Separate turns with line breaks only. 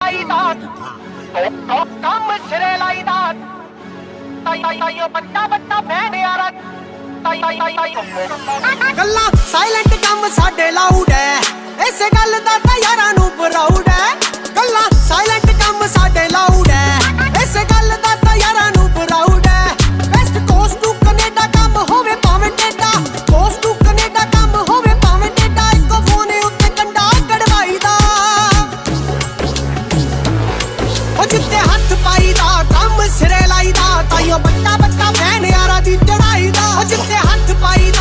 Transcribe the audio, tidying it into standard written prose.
ਲਾਈਦਾ ਤੋ ਕੰਮ ਸਿਰੇ ਲਾਈਦਾ ਤਾਈਓ ਬੱਟਾ ਬੱਟਾ ਫੈਨ ਯਾਰਾ ਤਾਈਓ
ਗੱਲਾਂ ਸਾਇਲੈਂਟ ਕੰਮ ਸਾਡੇ ਲਾਊਡ ਐ ਇਸੇ ਗੱਲ ਦਾ